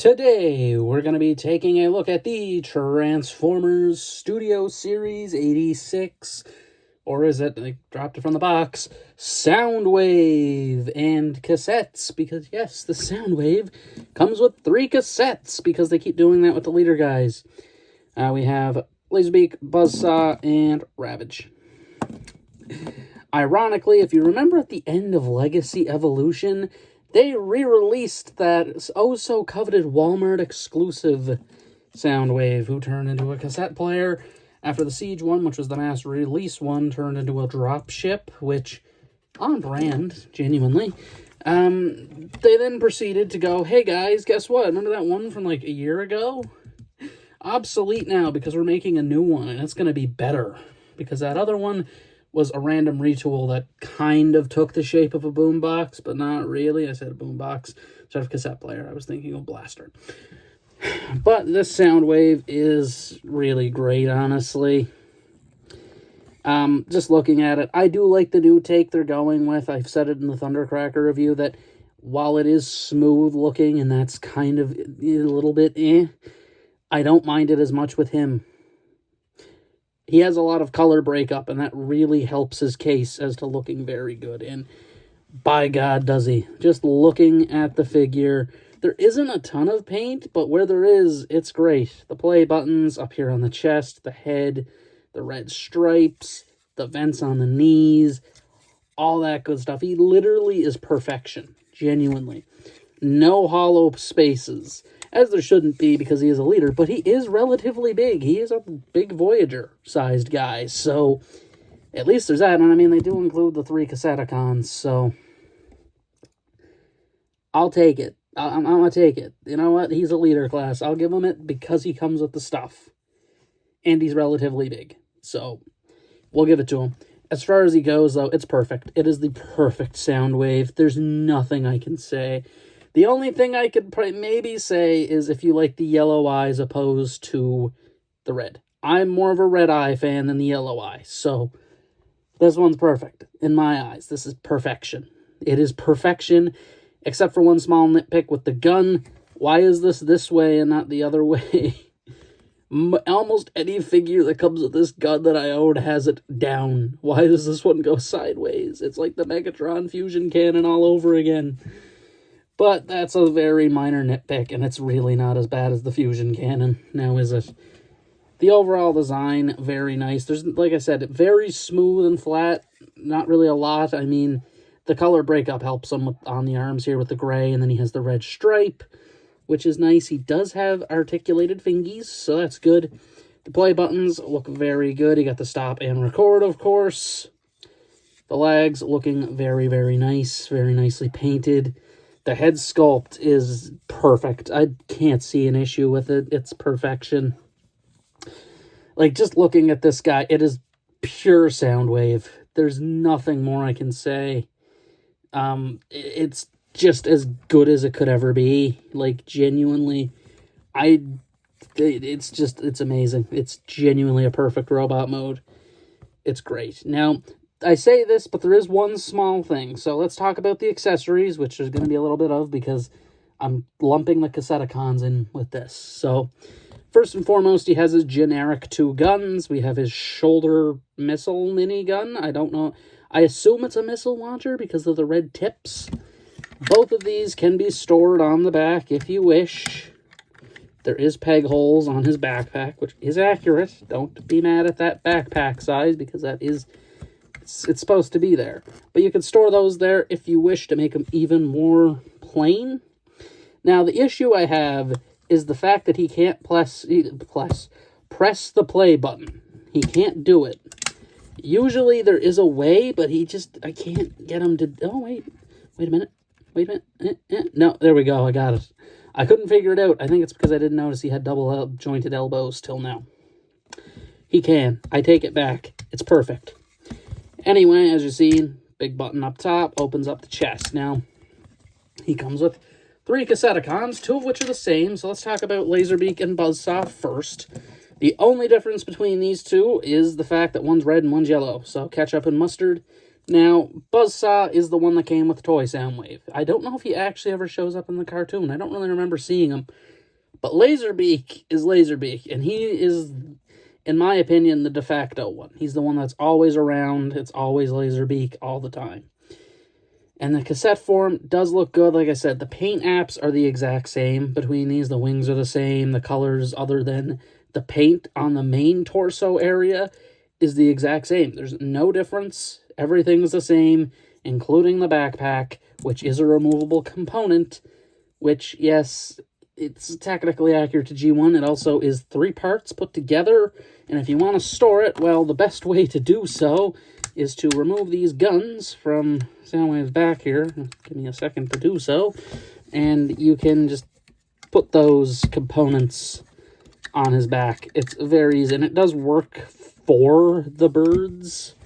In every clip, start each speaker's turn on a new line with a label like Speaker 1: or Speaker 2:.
Speaker 1: Today, we're going to be taking a look at the Transformers Studio Series 86, or is it, I dropped it from the box, Soundwave and cassettes, because yes, the Soundwave comes with 3 cassettes, because they keep doing that with the leader guys. We have Laserbeak, Buzzsaw, and Ravage. Ironically, if you remember at the end of Legacy Evolution, they re-released that oh-so-coveted Walmart exclusive Soundwave, who turned into a cassette player after the Siege one, which was the mass release one, turned into a dropship, which, on brand, genuinely. They then proceeded to go, hey guys, guess what? Remember that one from like a year ago? Obsolete now because we're making a new one, and it's going to be better. Because that other one was a random retool that kind of took the shape of a boombox, but not really. I said a boombox instead of cassette player. I was thinking of Blaster. But this Soundwave is really great, honestly. Just looking at it, I do like the new take they're going with. I've said it in the Thundercracker review that while it is smooth looking, and that's kind of a little bit I don't mind it as much with him. He has a lot of color breakup, and that really helps his case as to looking very good. And by God, does he. Just looking at the figure, there isn't a ton of paint, but where there is, it's great. The play buttons up here on the chest, the head, the red stripes, the vents on the knees, all that good stuff. He literally is perfection, genuinely. No hollow spaces, as there shouldn't be because he is a leader, but he is relatively big. He is a big Voyager-sized guy, so at least there's that. And I mean, they do include the 3 Cassetticons, so I'll take it. I'm going to take it. You know what? He's a leader class. I'll give him it because he comes with the stuff. And he's relatively big, so we'll give it to him. As far as he goes, though, it's perfect. It is the perfect Soundwave. There's nothing I can say. The only thing I could maybe say is if you like the yellow eyes opposed to the red. I'm more of a red eye fan than the yellow eye, so this one's perfect. In my eyes, this is perfection. It is perfection, except for one small nitpick with the gun. Why is this way and not the other way? Almost any figure that comes with this gun that I own has it down. Why does this one go sideways? It's like the Megatron fusion cannon all over again. But that's a very minor nitpick, and it's really not as bad as the fusion cannon. Now, is it? The overall design, very nice. There's, like I said, very smooth and flat. Not really a lot. I mean, the color breakup helps him on the arms here with the gray, and then he has the red stripe, which is nice. He does have articulated fingies, so that's good. The play buttons look very good. You got the stop and record, of course. The legs looking very, very nice. Very nicely painted. The head sculpt is perfect. I can't see an issue with it. It's perfection. Like, just looking at this guy, it is pure Soundwave. There's nothing more I can say. It's just as good as it could ever be. Like, genuinely, it's amazing. It's genuinely a perfect robot mode. It's great. Now, I say this, but there is one small thing. So let's talk about the accessories, which there's going to be a little bit of because I'm lumping the Cassetticons in with this. So first and foremost, he has his generic 2 guns. We have his shoulder missile minigun. I don't know. I assume it's a missile launcher because of the red tips. Both of these can be stored on the back if you wish. There is peg holes on his backpack, which is accurate. Don't be mad at that backpack size because that is... It's supposed to be there. But you can store those there if you wish to make them even more plain. Now, the issue I have is the fact that he can't press the play button. He can't do it. Usually there is a way, but I can't get him to... Oh, wait a minute. No, there we go. I got it. I couldn't figure it out. I think it's because I didn't notice he had double jointed elbows till now. He can. I take it back. It's perfect. Anyway, as you see, big button up top opens up the chest. Now, he comes with 3 Cassetticons, 2 of which are the same. So let's talk about Laserbeak and Buzzsaw first. The only difference between these 2 is the fact that one's red and one's yellow. So ketchup and mustard. Now, Buzzsaw is the one that came with Toy Soundwave. I don't know if he actually ever shows up in the cartoon. I don't really remember seeing him. But Laserbeak is Laserbeak, and he is, in my opinion, the de facto one. He's the one that's always around. It's always Laserbeak all the time. And the cassette form does look good. Like I said, the paint apps are the exact same between these. The wings are the same. The colors, other than the paint on the main torso area, is the exact same. There's no difference. Everything's the same, including the backpack, which is a removable component, which, yes, it's technically accurate to G1. It also is 3 parts put together, and if you want to store it, well, the best way to do so is to remove these guns from Soundwave's back here. Give me a second to do so. And you can just put those components on his back. It's very easy, and it does work for the birds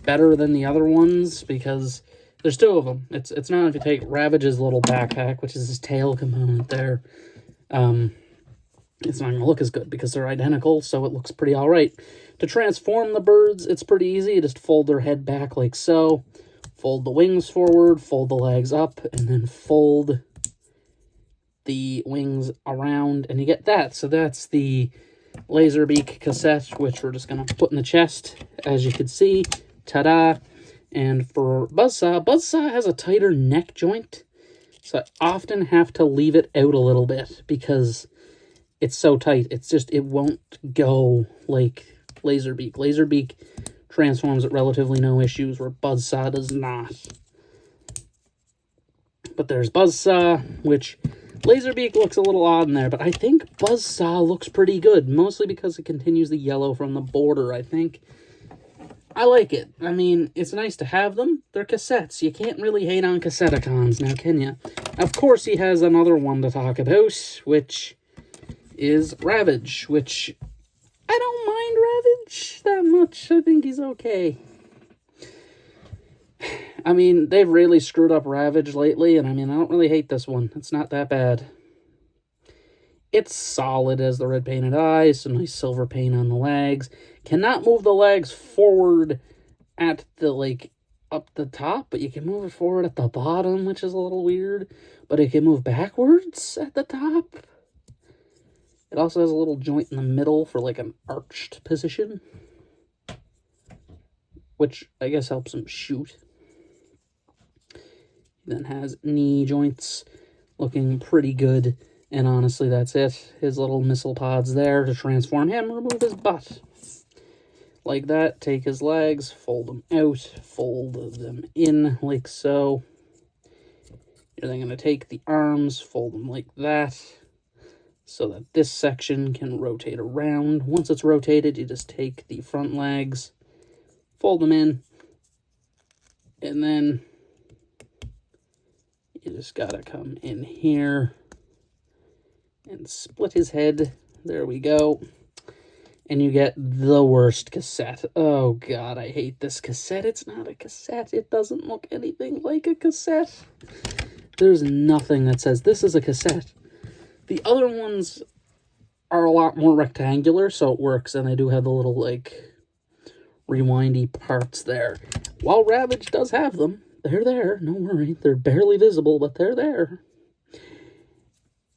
Speaker 1: better than the other ones, because there's 2 of them. It's not if you take Ravage's little backpack, which is his tail component there, it's not going to look as good because they're identical, so it looks pretty alright. To transform the birds, it's pretty easy. You just fold their head back like so, fold the wings forward, fold the legs up, and then fold the wings around, and you get that. So that's the Laserbeak cassette, which we're just going to put in the chest, as you can see. Ta-da! And for Buzzsaw has a tighter neck joint, so I often have to leave it out a little bit because it's so tight. It's just, it won't go like Laserbeak. Laserbeak transforms at relatively no issues, where Buzzsaw does not. But there's Buzzsaw, which Laserbeak looks a little odd in there, but I think Buzzsaw looks pretty good, mostly because it continues the yellow from the border, I think. I like it. I mean, it's nice to have them. They're cassettes. You can't really hate on Cassetticons now, can you? Of course, he has another one to talk about, which is Ravage, which I don't mind Ravage that much. I think he's okay. I mean, they've really screwed up Ravage lately, and I mean, I don't really hate this one. It's not that bad. It's solid as the red painted eyes, some nice silver paint on the legs. Cannot move the legs forward at the, like, up the top, but you can move it forward at the bottom, which is a little weird. But it can move backwards at the top. It also has a little joint in the middle for, like, an arched position, which I guess helps him shoot. Then has knee joints looking pretty good. And honestly, that's it. His little missile pods there to transform him, remove his butt. Like that, take his legs, fold them out, fold them in like so. You're then going to take the arms, fold them like that, so that this section can rotate around. Once it's rotated, you just take the front legs, fold them in, and then you just got to come in here and split his head. There we go. And you get the worst cassette. Oh, God, I hate this cassette. It's not a cassette. It doesn't look anything like a cassette. There's nothing that says this is a cassette. The other ones are a lot more rectangular, so it works. And they do have the little, like, rewindy parts there. While Ravage does have them, they're there. No worry. They're barely visible, but they're there.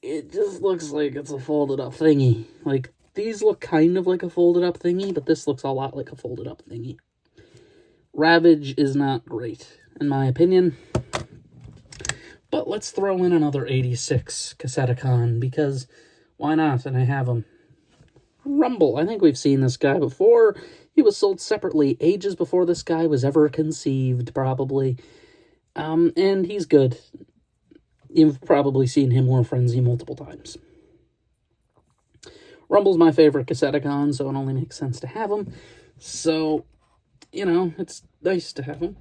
Speaker 1: It just looks like it's a folded up thingy. Like, these look kind of like a folded up thingy, but this looks a lot like a folded up thingy. Ravage is not great, in my opinion. But let's throw in another 86 Cassetticon, because why not? And I have him. Rumble. I think we've seen this guy before. He was sold separately ages before this guy was ever conceived, probably. And he's good. You've probably seen him War Frenzy multiple times. Rumble's my favorite Cassetticon, so it only makes sense to have him. So, you know, it's nice to have him.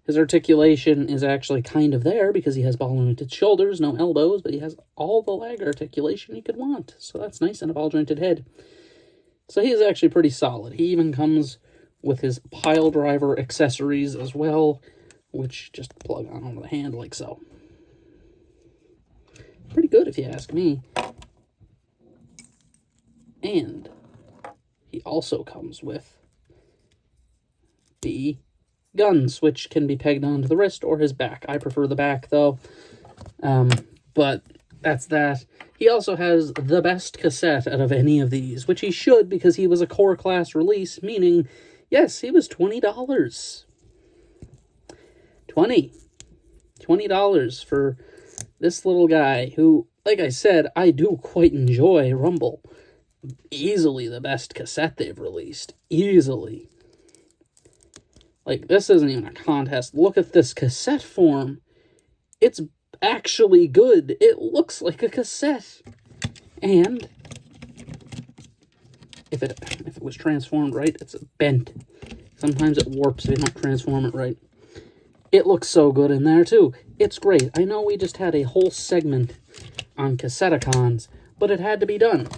Speaker 1: His articulation is actually kind of there because he has ball-jointed shoulders, no elbows, but he has all the leg articulation you could want. So that's nice, and a ball-jointed head. So he is actually pretty solid. He even comes with his pile driver accessories as well, which just plug on over the hand like so. Pretty good if you ask me. And he also comes with the guns, which can be pegged onto the wrist or his back. I prefer the back, though. But that's that. He also has the best cassette out of any of these, which he should because he was a core class release, meaning, yes, he was $20. $20 for this little guy who, like I said, I do quite enjoy Rumble. Easily the best cassette they've released. Easily. Like, this isn't even a contest. Look at this cassette form. It's actually good. It looks like a cassette. And if it was transformed right, it's bent. Sometimes it warps if you don't transform it right. It looks so good in there, too. It's great. I know we just had a whole segment on Cassetticons, but it had to be done.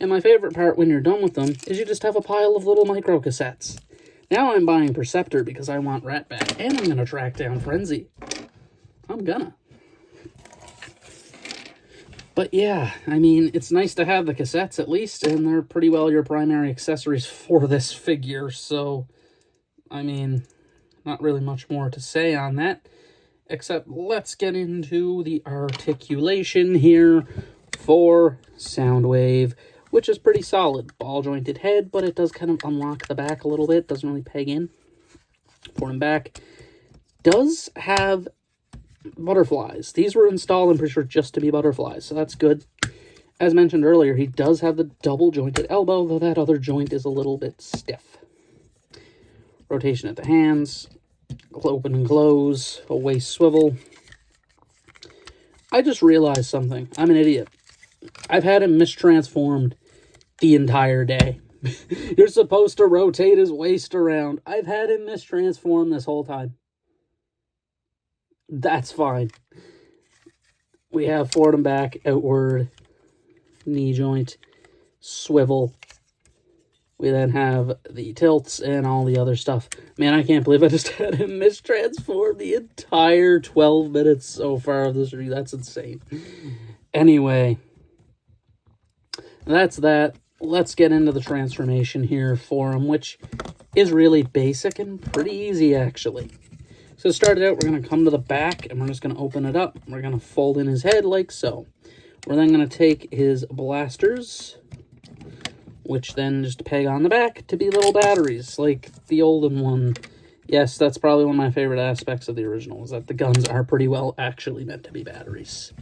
Speaker 1: And my favorite part when you're done with them is you just have a pile of little micro cassettes. Now I'm buying Perceptor because I want Ratbat, and I'm going to track down Frenzy. I'm gonna. But yeah, I mean, it's nice to have the cassettes at least, and they're pretty well your primary accessories for this figure, so, I mean, not really much more to say on that, except let's get into the articulation here for Soundwave, which is pretty solid. Ball-jointed head, but it does kind of unlock the back a little bit, doesn't really peg in. Forward and back. Does have butterflies. These were installed, I'm pretty sure, just to be butterflies, so that's good. As mentioned earlier, he does have the double-jointed elbow, though that other joint is a little bit stiff. Rotation at the hands, open and close, a waist swivel. I just realized something. I'm an idiot. I've had him mistransformed the entire day. You're supposed to rotate his waist around. I've had him mistransformed this whole time. That's fine. We have forward and back, outward, knee joint, swivel. We then have the tilts and all the other stuff. Man, I can't believe I just had him mistransform the entire 12 minutes so far of this review. That's insane. Anyway, that's that. Let's get into the transformation here for him, which is really basic and pretty easy, actually. So to start it out, we're going to come to the back, and we're just going to open it up. We're going to fold in his head like so. We're then going to take his blasters, which then just peg on the back to be little batteries, like the olden one. Yes, that's probably one of my favorite aspects of the original, is that the guns are pretty well actually meant to be batteries.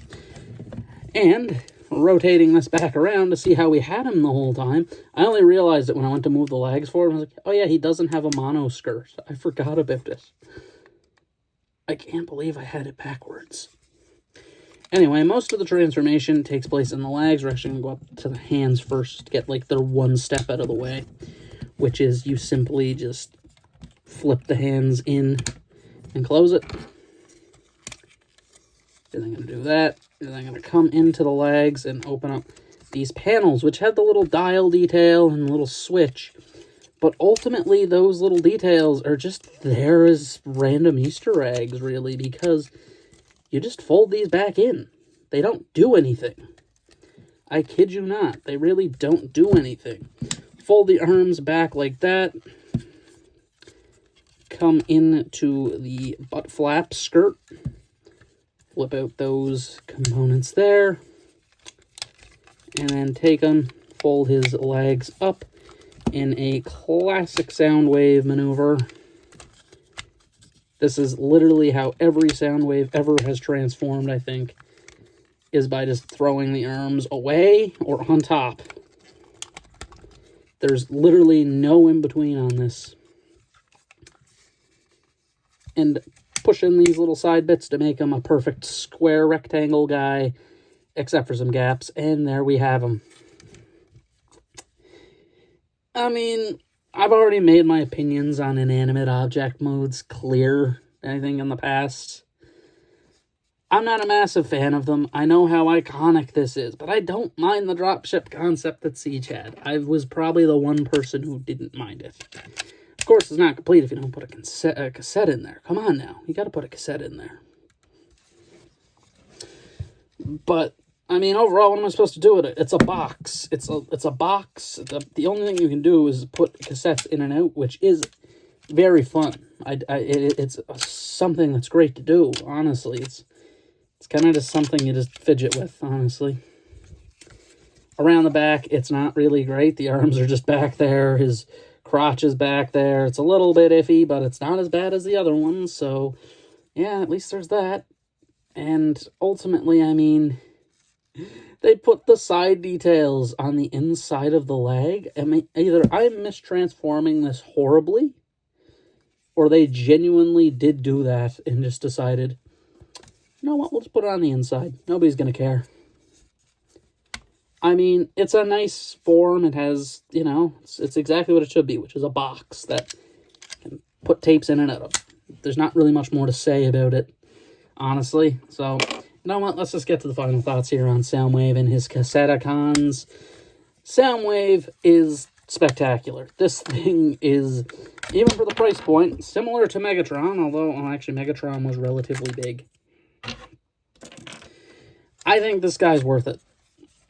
Speaker 1: And rotating this back around to see how we had him the whole time, I only realized it when I went to move the legs forward. I was like, oh yeah, he doesn't have a mono skirt. I forgot about it. I can't believe I had it backwards. Anyway, most of the transformation takes place in the legs. We're actually going to go up to the hands first to get, like, their one step out of the way, which is you simply just flip the hands in and close it. And I'm going to do that. And I'm going to come into the legs and open up these panels, which have the little dial detail and little switch. But ultimately, those little details are just there as random Easter eggs, really, because you just fold these back in. They don't do anything. I kid you not. They really don't do anything. Fold the arms back like that. Come into the butt flap skirt. Flip out those components there. And then take them, fold his legs up in a classic Soundwave maneuver. This is literally how every Soundwave ever has transformed, I think, is by just throwing the arms away or on top. There's literally no in-between on this. And push in these little side bits to make him a perfect square rectangle guy, except for some gaps, and there we have him. I mean, I've already made my opinions on inanimate object modes clear, I think, in the past. I'm not a massive fan of them. I know how iconic this is, but I don't mind the dropship concept that Siege had. I was probably the one person who didn't mind it. Of course, it's not complete if you don't put a cassette in there. Come on now. You got to put a cassette in there. But I mean, overall, what am I supposed to do with it? It's a box. It's a box. The only thing you can do is put cassettes in and out, which is very fun. It's something that's great to do, honestly. It's kind of just something you just fidget with, honestly. Around the back, it's not really great. The arms are just back there. His crotch is back there. It's a little bit iffy, but it's not as bad as the other ones. So, yeah, at least there's that. And ultimately, I mean, they put the side details on the inside of the leg. I mean, either I'm mistransforming this horribly, or they genuinely did do that and just decided, you know what, we'll just put it on the inside. Nobody's going to care. I mean, it's a nice form. It has, you know, it's exactly what it should be, which is a box that can put tapes in and out of. There's not really much more to say about it, honestly. So, you know what, let's just get to the final thoughts here on Soundwave and his Cassetticons. Soundwave is spectacular. This thing is, even for the price point, similar to Megatron, although, well, actually, Megatron was relatively big. I think this guy's worth it.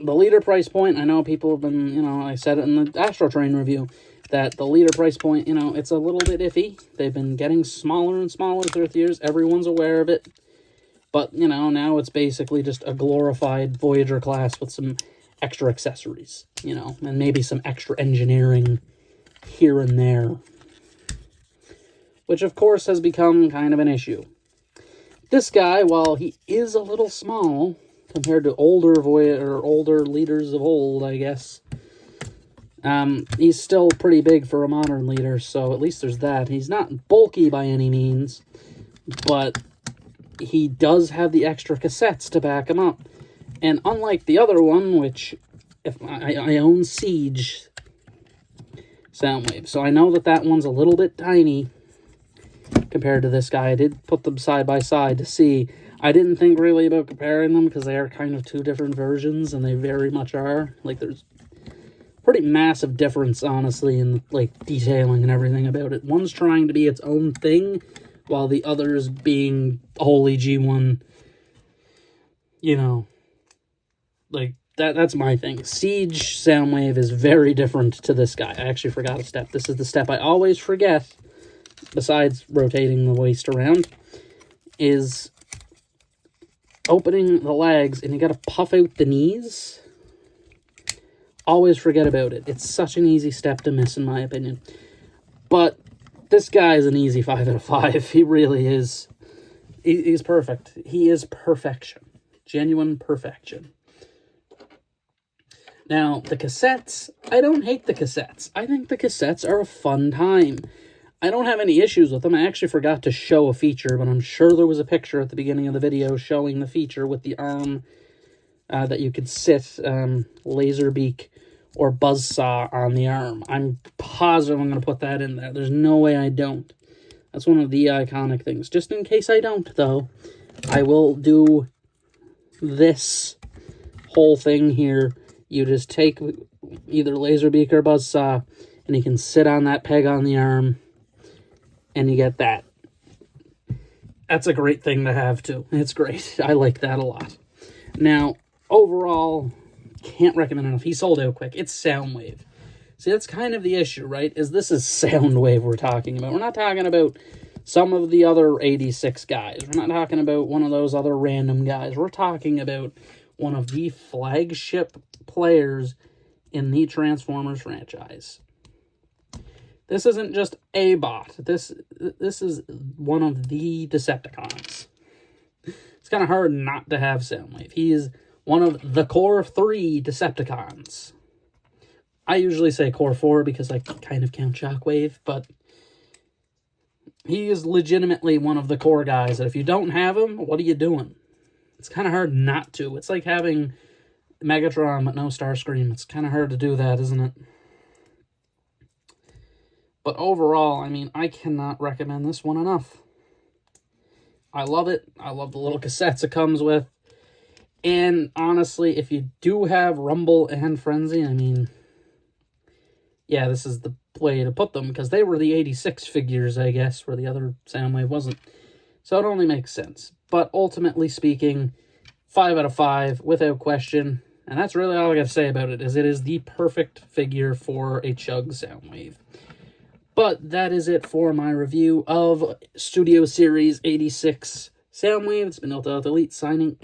Speaker 1: The leader price point, I know people have been, you know, I said it in the Astro Train review, that the leader price point, you know, it's a little bit iffy. They've been getting smaller and smaller through the years. Everyone's aware of it. But, you know, now it's basically just a glorified Voyager class with some extra accessories, you know, and maybe some extra engineering here and there, which, of course, has become kind of an issue. This guy, while he is a little small compared to older leaders of old, I guess, he's still pretty big for a modern leader, so at least there's that. He's not bulky by any means, but he does have the extra cassettes to back him up. And unlike the other one, which if I own Siege Soundwave, so I know that that one's a little bit tiny compared to this guy. I did put them side by side to see. I didn't think really about comparing them because they are kind of two different versions, and they very much are. Like, there's pretty massive difference, honestly, in, like, detailing and everything about it. One's trying to be its own thing, while the other's being wholly G1, you know, like, that's my thing. Siege Soundwave is very different to this guy. I actually forgot a step. This is the step I always forget, besides rotating the waist around, is opening the legs, and you gotta puff out the knees. Always forget about it. It's such an easy step to miss, in my opinion. But this guy is an easy 5 out of 5. He really is. He's perfect. He is perfection. Genuine perfection. Now, the cassettes, I don't hate the cassettes. I think the cassettes are a fun time. I don't have any issues with them. I actually forgot to show a feature, but I'm sure there was a picture at the beginning of the video showing the feature with the arm that you could sit Laserbeak or Buzzsaw on the arm. I'm positive I'm going to put that in there. There's no way I don't. That's one of the iconic things. Just in case I don't, though, I will do this whole thing here. You just take either Laserbeak or Buzzsaw, and you can sit on that peg on the arm, and you get that. That's a great thing to have, too. It's great. I like that a lot. Now, overall, can't recommend enough. He sold out quick. It's Soundwave. See, that's kind of the issue, right? This is Soundwave we're talking about. We're not talking about some of the other 86 guys. We're not talking about one of those other random guys. We're talking about one of the flagship players in the Transformers franchise. This isn't just a bot. This is one of the Decepticons. It's kind of hard not to have Soundwave. He is one of the core 3 Decepticons. I usually say core 4 because I kind of count Shockwave, but he is legitimately one of the core guys that if you don't have him, what are you doing? It's kind of hard not to. It's like having Megatron but no Starscream. It's kind of hard to do that, isn't it? But overall, I mean, I cannot recommend this one enough. I love it. I love the little cassettes it comes with. And honestly, if you do have Rumble and Frenzy, I mean, yeah, this is the way to put them, because they were the 86 figures, I guess, where the other Soundwave wasn't. So it only makes sense. But ultimately speaking, 5 out of 5, without question. And that's really all I got to say about it, is the perfect figure for a Chug Soundwave. But But that is it for my review of Studio Series 86 Soundwave. It's been Elite signing.